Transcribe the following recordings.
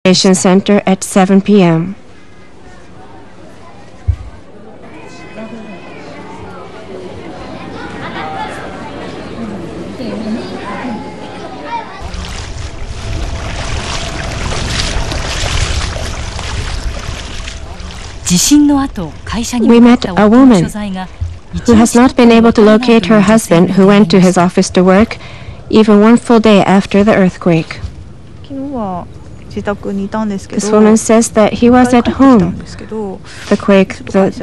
evacuation center at 7 p.m. We met a woman who has not been able to locate her husband who went to his office to work even one full day after the earthquake. This woman says that he was at home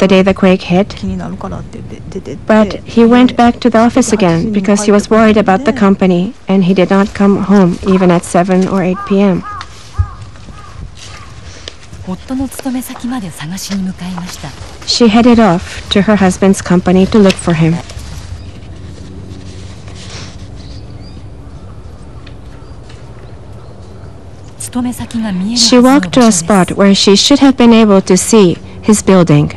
the day the quake hit, but he went back to the office again because he was worried about the company, and he did not come home even at 7 or 8 p.m. She headed off to her husband's company to look for him. She walked to a spot where she should have been able to see his building.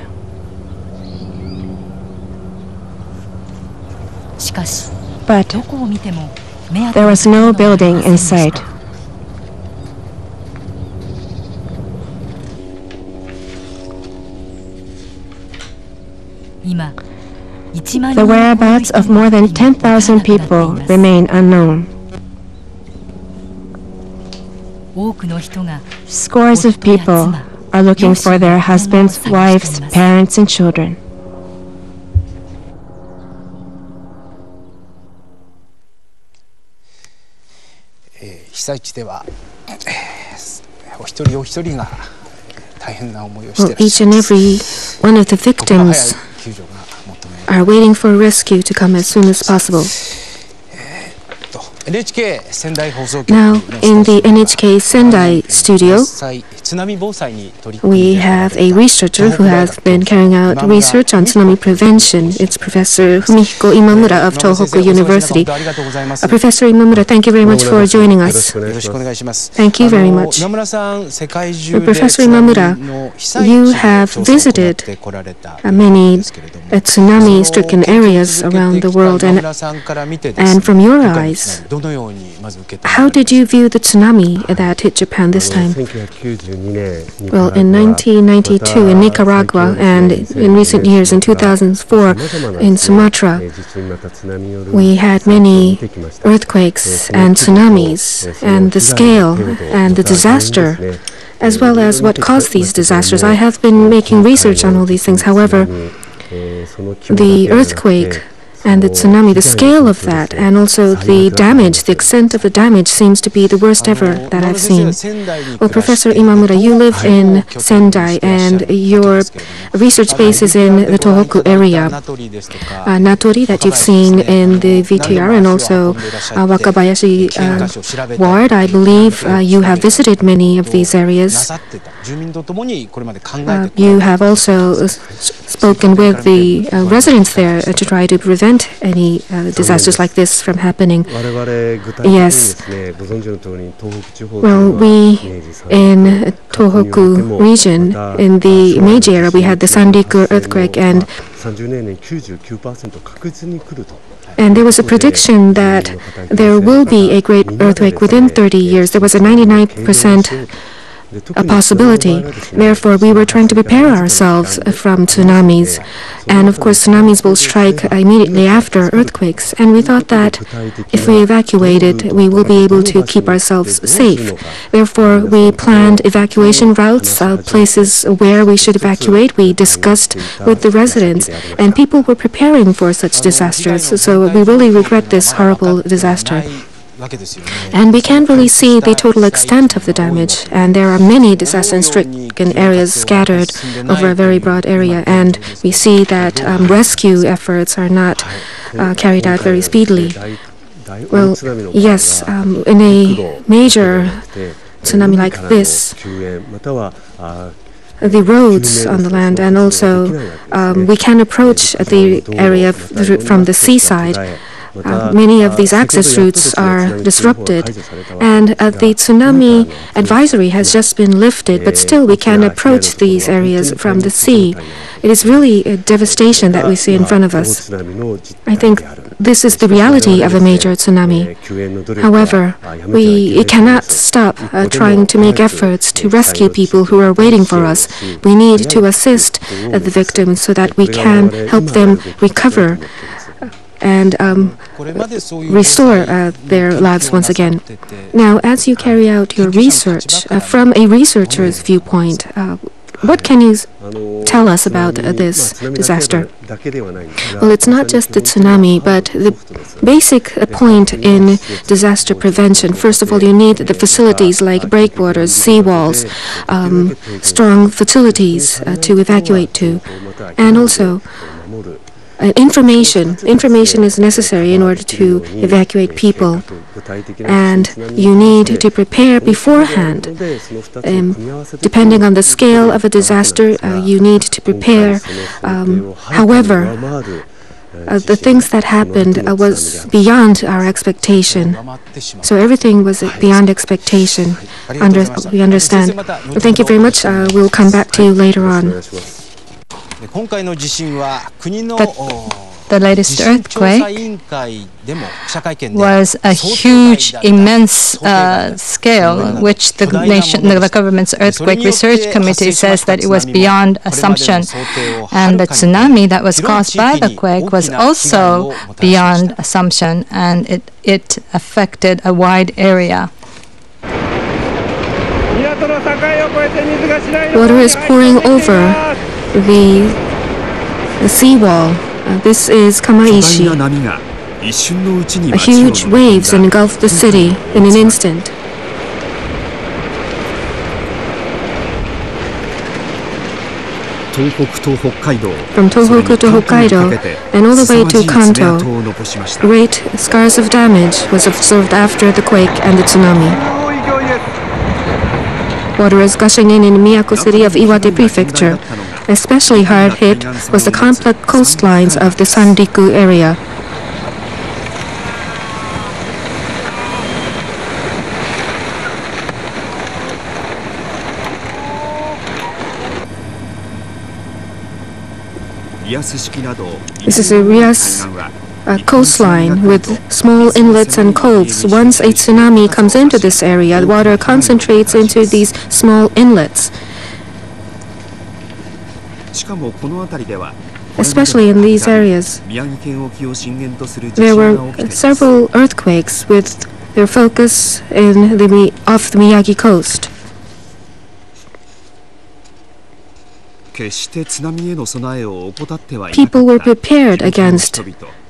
But there was no building in sight. The whereabouts of more than 10,000 people remain unknown. Scores of people are looking for their husbands, wives, parents, and children. Well, each and every one of the victims are waiting for rescue to come as soon as possible. Now, in the NHK Sendai studio, we have a researcher who has been carrying out research on tsunami prevention. It's Professor Fumihiko Imamura of Tohoku University. Professor Imamura, thank you very much for joining us. Thank you very much. Professor Imamura, you have visited many tsunami-stricken areas around the world, and from your eyes, how did you view the tsunami that hit Japan this time? Well, in 1992 in Nicaragua, and in recent years in 2004 in Sumatra, we had many earthquakes and tsunamis, and the scale and the disaster, as well as what caused these disasters. I have been making research on all these things. However, the earthquake and the tsunami, the scale of that, and also the damage, the extent of the damage seems to be the worst ever that I've seen. Well, Professor Imamura, you live in Sendai, and your research base is in the Tohoku area. Natori, that you've seen in the VTR, and also Wakabayashi Ward, I believe you have visited many of these areas. You have also spoken with the residents there to try to prevent any disasters like this from happening. Yes. Well, we in Tohoku region, in the Meiji area, we had the Sanriku earthquake, and there was a prediction that there will be a great earthquake within 30 years. There was a 99% a possibility. Therefore, we were trying to prepare ourselves from tsunamis. And of course, tsunamis will strike immediately after earthquakes. And we thought that if we evacuated, we will be able to keep ourselves safe. Therefore, we planned evacuation routes, places where we should evacuate. We discussed with the residents, and people were preparing for such disasters. So we really regret this horrible disaster. And we can't really see the total extent of the damage, and there are many disaster-stricken areas scattered over a very broad area, and we see that rescue efforts are not carried out very speedily. Well, yes, in a major tsunami like this, the roads on the land, and also we can approach the area from the seaside. Many of these access routes are disrupted, and the tsunami advisory has just been lifted, but still we can approach these areas from the sea. It is really a devastation that we see in front of us. I think this is the reality of a major tsunami. However, we cannot stop trying to make efforts to rescue people who are waiting for us. We need to assist the victims so that we can help them recover and restore their lives once again. Now, as you carry out your research, from a researcher's viewpoint, what can you tell us about this disaster? Well, it's not just the tsunami, but the basic point in disaster prevention. First of all, you need the facilities like breakwaters, seawalls, strong facilities to evacuate to, and also information is necessary in order to evacuate people, and you need to prepare beforehand. Depending on the scale of a disaster, you need to prepare. However, the things that happened was beyond our expectation. So everything was beyond expectation. We understand. Thank you very much. We'll come back to you later on. The latest earthquake was a huge, immense scale, which the government's earthquake research committee says that it was beyond assumption. And the tsunami that was caused by the quake was also beyond assumption, and it affected a wide area. Water is pouring over the seawall. This is Kamaishi. Huge waves engulfed the city in an instant. From Tohoku to Hokkaido and all the way to Kanto, great scars of damage was observed after the quake and the tsunami. Water is gushing in Miyako City of Iwate Prefecture. Especially hard hit was the complex coastlines of the Sanriku area. This is a Rias coastline with small inlets and coves. Once a tsunami comes into this area, the water concentrates into these small inlets. Especially in these areas, there were several earthquakes with their focus off the Miyagi coast. People were prepared against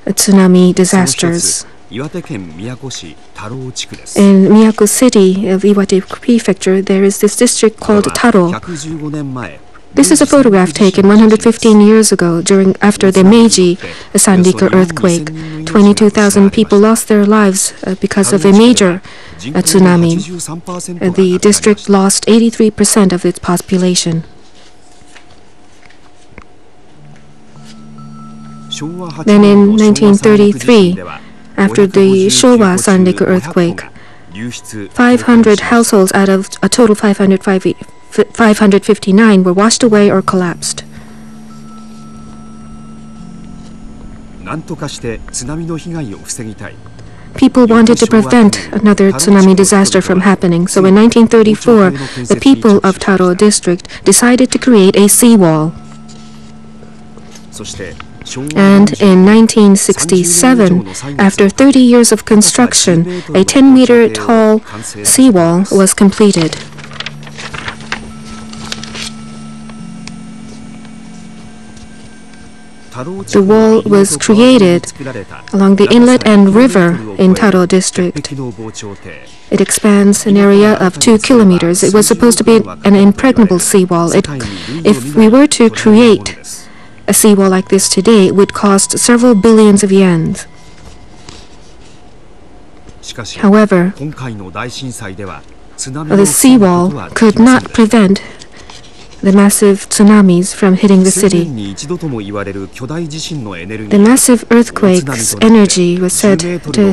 tsunami disasters. In Miyako City of Iwate Prefecture, there is this district called Taro. This is a photograph taken 115 years ago after the Meiji Sanriku earthquake. 22,000 people lost their lives because of a major tsunami. The district lost 83% of its population. Then in 1933, after the Showa Sanriku earthquake, 500 households out of a total 559 were washed away or collapsed. People wanted to prevent another tsunami disaster from happening, so in 1934, the people of Taro district decided to create a seawall. And in 1967, after 30 years of construction, a 10-meter tall seawall was completed. The wall was created along the inlet and river in Taro district. It expands an area of 2 kilometers. It was supposed to be an impregnable seawall. If we were to create a seawall like this today, it would cost several billions of yen. However, the seawall could not prevent the massive tsunamis from hitting the city. The massive earthquake's energy was said to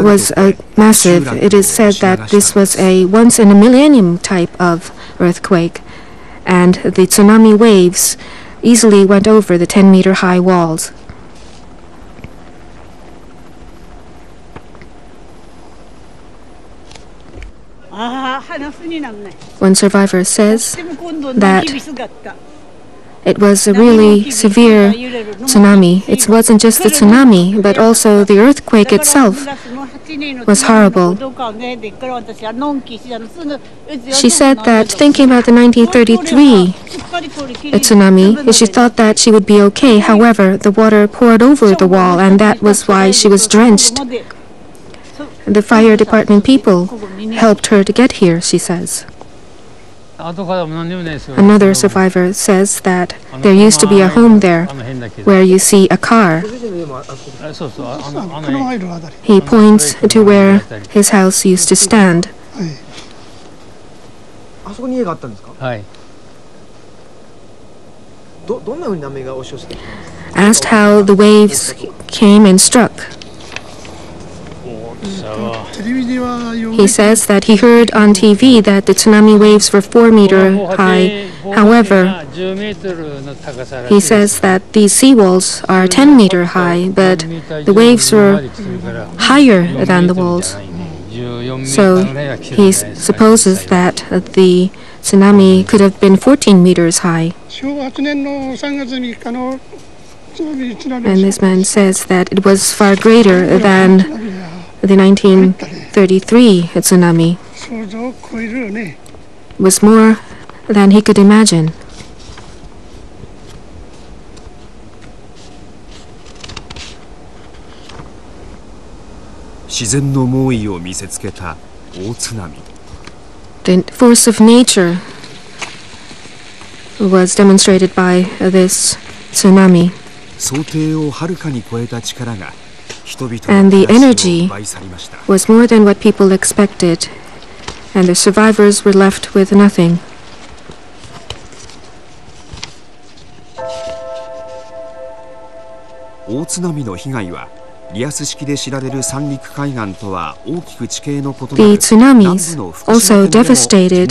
was massive. It is said that this was a once in a millennium type of earthquake, and the tsunami waves easily went over the 10-meter high walls. One survivor says that it was a really severe tsunami. It wasn't just the tsunami, but also the earthquake itself was horrible. She said that thinking about the 1933 tsunami, she thought that she would be okay. However, the water poured over the wall, and that was why she was drenched. The fire department people helped her to get here, she says. Another survivor says that there used to be a home there where you see a car. He points to where his house used to stand. Asked how the waves came and struck. He says that he heard on TV that the tsunami waves were 4-meter high. However, he says that these seawalls are 10-meter high, but the waves were higher than the walls. So he supposes that the tsunami could have been 14 meters high. And this man says that it was far greater than the 1933 tsunami. Was more than he could imagine. The force of nature was demonstrated by this tsunami. And the energy was more than what people expected, and the survivors were left with nothing. The tsunamis also devastated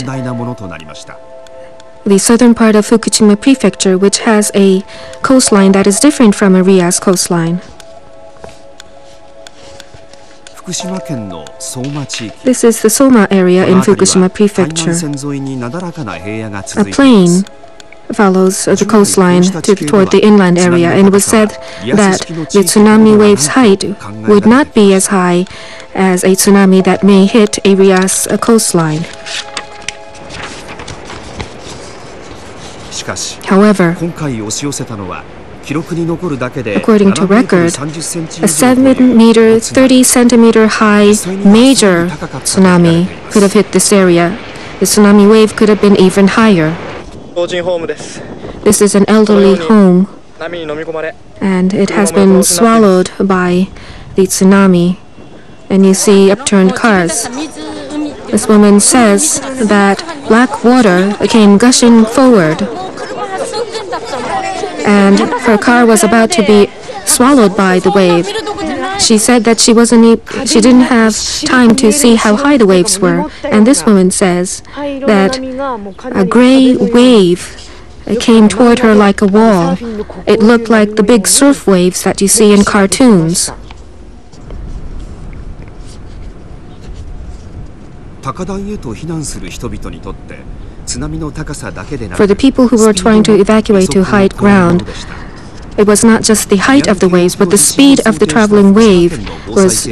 the southern part of Fukushima Prefecture, which has a coastline that is different from Aria's coastline. This is the Soma area in Fukushima Prefecture. A plain follows the coastline toward the inland area, and it was said that the tsunami wave's height would not be as high as a tsunami that may hit Aria's coastline. However, according to record, a 7-meter, 30-centimeter high major tsunami could have hit this area. The tsunami wave could have been even higher. This is an elderly home, and it has been swallowed by the tsunami, and you see upturned cars. This woman says that black water came gushing forward, and her car was about to be swallowed by the wave. She said that she didn't have time to see how high the waves were, and this woman says that a gray wave came toward her like a wall. It looked like the big surf waves that you see in cartoons. For the people who were trying to evacuate to high ground, it was not just the height of the waves, but the speed of the traveling wave was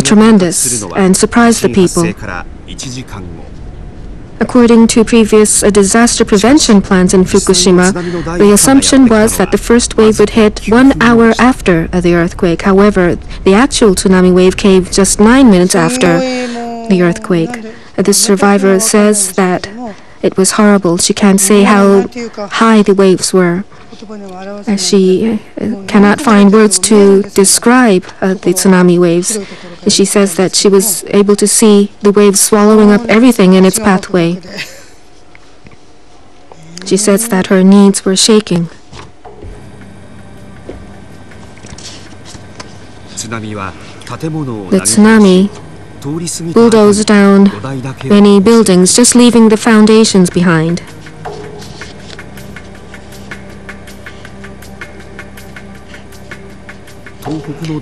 tremendous and surprised the people. According to previous disaster prevention plans in Fukushima, the assumption was that the first wave would hit 1 hour after the earthquake. However, the actual tsunami wave came just 9 minutes after the earthquake. The survivor says that it was horrible. She can't say how high the waves were. She cannot find words to describe the tsunami waves. She says that she was able to see the waves swallowing up everything in its pathway. She says that her knees were shaking. The tsunami bulldozed down many buildings, just leaving the foundations behind.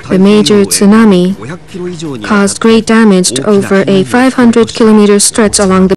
The major tsunami caused great damage over a 500-kilometer stretch along the